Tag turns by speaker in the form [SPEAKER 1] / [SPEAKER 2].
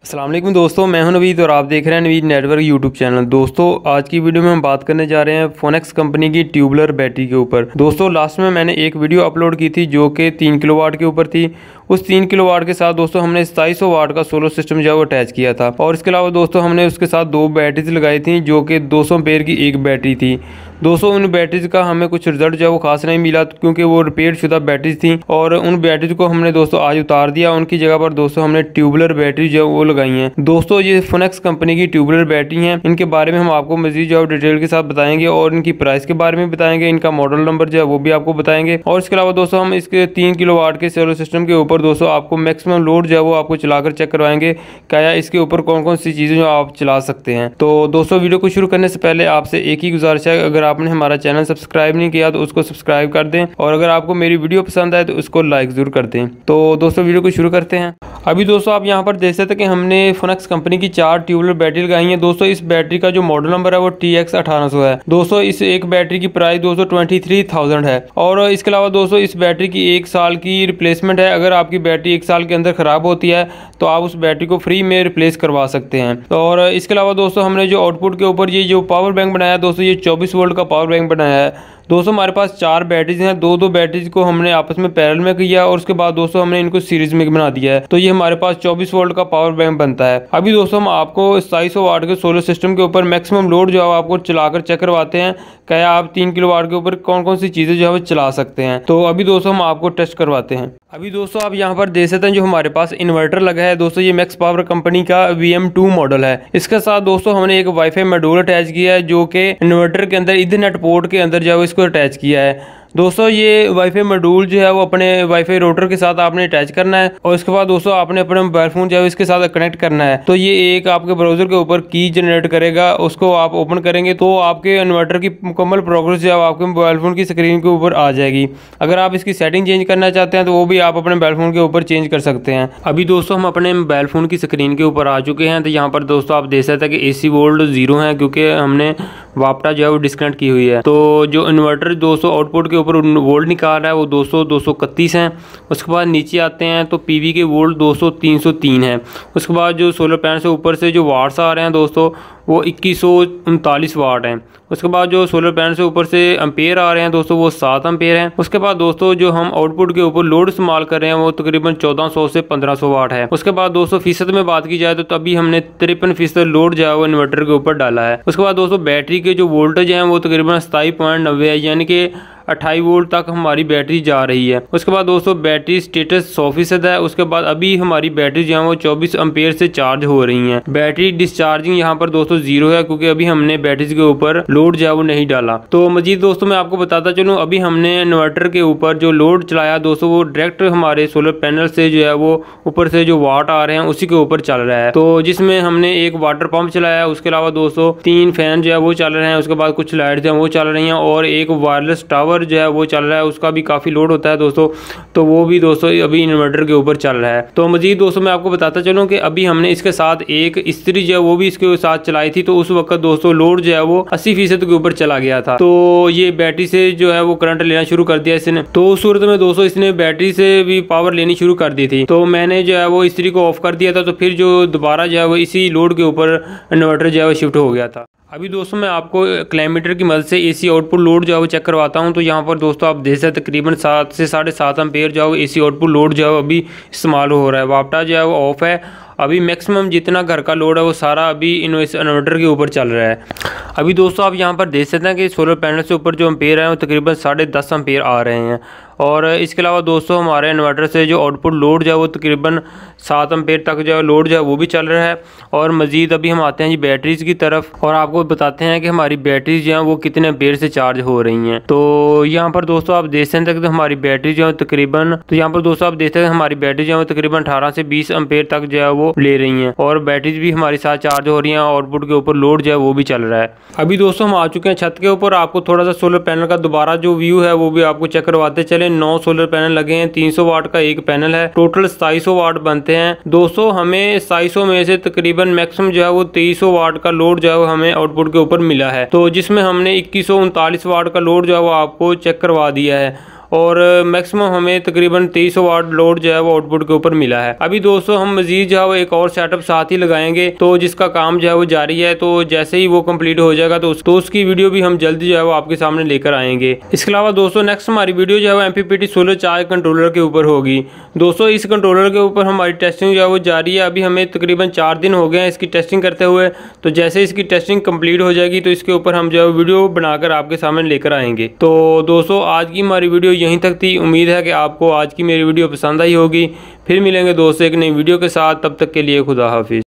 [SPEAKER 1] अस्सलाम वालेकुम दोस्तों, मैं हूं नवीद और आप देख रहे हैं नवीद नेटवर्क यूट्यूब चैनल। दोस्तों आज की वीडियो में हम बात करने जा रहे हैं फोनेक्स कंपनी की ट्यूबुलर बैटरी के ऊपर। दोस्तों लास्ट में मैंने एक वीडियो अपलोड की थी जो कि 3 किलोवाट के ऊपर थी। उस 3 किलोवाट के साथ दोस्तों हमने 2700 वाट का सोलर सिस्टम जो है वो अटैच किया था और इसके अलावा दोस्तों हमने उसके साथ 2 बैटरीज लगाई थी जो कि 200 एम्पेयर की एक बैटरी थी। दोस्तों उन बैटरीज का हमें कुछ रिजल्ट जो है वो खास नहीं मिला क्योंकि वो रिपेयर शुदा बैटरीज थी और उन बैटरीज को हमने दोस्तों आज उतार दिया। उनकी जगह पर दोस्तों हमने ट्यूबुलर बैटरी जो है वो लगाई हैं। दोस्तों ये फोनेक्स कंपनी की ट्यूबुलर बैटरी हैं। इनके बारे में हम आपको मजीद जो है डिटेल के साथ बताएंगे और इनकी प्राइस के बारे में बताएंगे, इनका मॉडल नंबर जो है वो भी आपको बताएंगे। और इसके अलावा दोस्तों हम इसके 3 किलोवाट के सोलर सिस्टम के ऊपर दोस्तों आपको मैक्सिमम लोड जो है वो आपको चलाकर चेक करवाएंगे क्या इसके ऊपर कौन कौन सी चीज़ें जो आप चला सकते हैं। तो दोस्तों वीडियो को शुरू करने से पहले आपसे एक ही गुजारिश है, अगर आपने हमारा चैनल सब्सक्राइब नहीं किया तो उसको सब्सक्राइब कर दें और अगर आपको मेरी वीडियो पसंद आए तो उसको लाइक जरूर कर दें। तो दोस्तों वीडियो को शुरू करते हैं। अभी दोस्तों आप यहाँ पर देख सकते हैं कि हमने फोनेक्स कंपनी की 4 ट्यूबुलर बैटरी लगाई हैं। दोस्तों इस बैटरी का जो मॉडल नंबर है वो TX1800 है। दोस्तों इस एक बैटरी की प्राइस दोस्तों 23,000 है और इसके अलावा दोस्तों इस बैटरी की 1 साल की रिप्लेसमेंट है। अगर आपकी बैटरी 1 साल के अंदर खराब होती है तो आप उस बैटरी को फ्री में रिप्लेस करवा सकते हैं। और इसके अलावा दोस्तों हमने जो आउटपुट के ऊपर ये जो पावर बैंक बनाया है दोस्तों, ये 24 वोल्ट का पावर बैंक बनाया है। दोस्तों हमारे पास 4 बैटरीज हैं, दो बैटरीज को हमने आपस में पैरेलल में किया और उसके बाद दोस्तों हमने इनको सीरीज में बना दिया है। तो ये हमारे पास 24 वोल्ट का पावर बैंक बनता है। अभी दोस्तों हम आपको 2700 वाट के सोलर सिस्टम के ऊपर मैक्सिमम लोड जो है आपको चलाकर चेक करवाते हैं क्या आप 3 किलोवाट के ऊपर कौन कौन सी चीज़ें जो है वो चला सकते हैं। तो अभी दोस्तों हम आपको टेस्ट करवाते हैं। अभी दोस्तों आप यहाँ पर देख सकते हैं जो हमारे पास इन्वर्टर लगा है दोस्तों, ये मैक्स पावर कंपनी का VM2 मॉडल है। इसके साथ दोस्तों हमने एक वाईफाई मॉड्यूल अटैच किया है जो कि इन्वर्टर के अंदर ईथरनेट पोर्ट के अंदर जो है इसको अटैच किया है। दोस्तों ये वाईफाई मॉड्यूल जो है वो अपने वाईफाई राउटर के साथ आपने अटैच करना है और इसके बाद दोस्तों आपने अपने मोबाइल फोन जो है इसके साथ कनेक्ट करना है। तो ये एक आपके ब्राउजर के ऊपर की जनरेट करेगा, उसको आप ओपन करेंगे तो आपके इन्वर्टर की मुकम्मल प्रोग्रेस जो है आपके मोबाइल फोन की स्क्रीन के ऊपर आ जाएगी। अगर आप इसकी सेटिंग चेंज करना चाहते हैं तो वो भी आप अपने मोबाइल फोन के ऊपर चेंज कर सकते हैं। अभी दोस्तों हम अपने मोबाइल फोन की स्क्रीन के ऊपर आ चुके हैं। तो यहाँ पर दोस्तों आप देख सकते हैं कि AC वोल्ट 0 है क्योंकि हमने वापटा जो है वो डिस्कनेक्ट की हुई है। तो जो इन्वर्टर दोस्तों आउटपुट के ऊपर वोल्ट निकाल रहा है वो 231 है। उसके बाद नीचे आते हैं तो PV के वोल्ट 303 है। उसके बाद जो सोलर पैनल से ऊपर से जो वाट्स आ रहे हैं दोस्तों वो 2139 वाट हैं। उसके बाद जो सोलर पैनल से ऊपर से एम्पेयर आ रहे हैं दोस्तों वो 7 एम्पेयर हैं। उसके बाद दोस्तों जो हम आउटपुट के ऊपर लोड इस्तेमाल कर रहे हैं वो तकरीबन 1400 से 1500 वाट है। उसके बाद दोस्तों फीसद में बात की जाए तो तभी हमने 53% लोड जो है वो इन्वर्टर के ऊपर डाला है। उसके बाद दोस्तों बैटरी के जो वोल्टेज हैं वो तकरीबन 27.90 है, यानी कि 28 वोल्ट तक हमारी बैटरी जा रही है। उसके बाद दोस्तों बैटरी स्टेटस 100% है। उसके बाद अभी हमारी बैटरी जो है वो 24 एम्पेयर से चार्ज हो रही हैं। बैटरी डिस्चार्जिंग यहाँ पर दोस्तों 0 है क्योंकि अभी हमने बैटरी के ऊपर लोड जो है वो नहीं डाला। तो मजीद दोस्तों मैं आपको बताता चलूँ, अभी हमने इन्वर्टर के ऊपर जो लोड चलाया दोस्तों वो डायरेक्ट हमारे सोलर पैनल से जो है वो ऊपर से जो वाट आ रहे हैं उसी के ऊपर चल रहा है। तो जिसमें हमने एक वाटर पंप चलाया, उसके अलावा दोस्तों 3 फैन जो है वो चल रहे हैं। उसके बाद कुछ लाइट जो है वो चल रही हैं और एक वायरलेस टावर जो है वो चल रहा है, उसका भी काफ़ी लोड होता है दोस्तों। तो वो भी दोस्तों अभी इन्वर्टर के ऊपर चल रहा है। तो मजीद दोस्तों मैं आपको बताता चलूँ कि अभी हमने इसके साथ एक इस्त्री जो है वो भी इसके साथ चलाई थी। तो उस वक्त दोस्तों लोड जो है वो 80% के ऊपर चला गया था। तो ये बैटरी से जो है वो करंट लेना शुरू कर दिया इसने। तो उस सूरत में दोस्तों इसने बैटरी से भी पावर लेनी शुरू कर दी थी। तो मैंने जो है वो इस्त्री को ऑफ कर दिया था, तो फिर जो दोबारा जो है वो इसी लोड के ऊपर इन्वर्टर जो है वो शिफ्ट हो गया था। अभी दोस्तों मैं आपको क्लाइमीटर की मदद से AC आउटपुट लोड जो है वो चेक करवाता हूं। तो यहाँ पर दोस्तों आप देख सकते हैं तकरीबन 7 से 7.5 एम्पेयर जो है AC आउटपुट लोड जो है अभी इस्तेमाल हो रहा है। वापटा जो है वो ऑफ है। अभी मैक्सिमम जितना घर का लोड है वो सारा अभी इन्वर्टर के ऊपर चल रहा है। अभी दोस्तों आप यहाँ पर देख सकते हैं कि सोलर पैनल से ऊपर जो एम्पेयर है वो तकरीबन 10.5 एम्पेयर आ रहे हैं। और इसके अलावा दोस्तों हमारे इन्वर्टर से जो आउटपुट लोड जो है वो तकरीबन 7 एम्पेयर तक जो है लोड जो है वो भी चल रहा है। और मज़ीद अभी हम आते हैं जी बैटरीज़ की तरफ और आपको बताते हैं कि हमारी बैटरीज जो हैं वो कितने एम्पेयर से चार्ज हो रही हैं। तो यहाँ पर दोस्तों आप देख सकते हैं कि हमारी बैटरी जो है तकरीबन हमारी बैटरी जो है तकरीबन 18 से 20 एम्पेयर तक जो है वो ले रही हैं और बैटरीज भी हमारे साथ चार्ज हो रही हैं। आउटपुट के ऊपर लोड जो है वो भी चल रहा है। अभी दोस्तों हम आ चुके हैं छत के ऊपर। आपको थोड़ा सा सोलर पैनल का दोबारा जो व्यू है वो भी आपको चेक करवाते चले। 9 सोलर पैनल लगे हैं, 300 वाट का एक पैनल है, टोटल 2700 वाट बनते हैं। दोस्तों हमें 2700 में से तकरीबन मैक्सिमम जो है वो 2300 वाट का लोड जो है वो हमें आउटपुट के ऊपर मिला है। तो जिसमें हमने 2139 वाट का लोड जो है वो आपको चेक करवा दिया है। और मैक्सिमम हमें तकरीबन 2300 वाट लोड जो है वो आउटपुट के ऊपर मिला है। अभी दोस्तों हम मजीद जो है वो एक और सेटअप साथ ही लगाएंगे, तो जिसका काम जो है वो जारी है। तो जैसे ही वो कंप्लीट हो जाएगा तो उसकी वीडियो भी हम जल्दी जो है वो आपके सामने लेकर आएंगे। इसके अलावा दोस्तों नेक्स्ट हमारी वीडियो जो है वो MPPT सोलर चार्ज कंट्रोलर के ऊपर होगी। दोस्तों इस कंट्रोलर के ऊपर हमारी टेस्टिंग जो है वो जारी है। अभी हमें तकरीबन 4 दिन हो गए हैं इसकी टेस्टिंग करते हुए। तो जैसे इसकी टेस्टिंग कंप्लीट हो जाएगी तो इसके ऊपर हम जो है वीडियो बनाकर आपके सामने लेकर आएंगे। तो दोस्तों आज की हमारी वीडियो यहीं तक थी। उम्मीद है कि आपको आज की मेरी वीडियो पसंद आई होगी। फिर मिलेंगे दोस्तों एक नई वीडियो के साथ, तब तक के लिए खुदा हाफिज।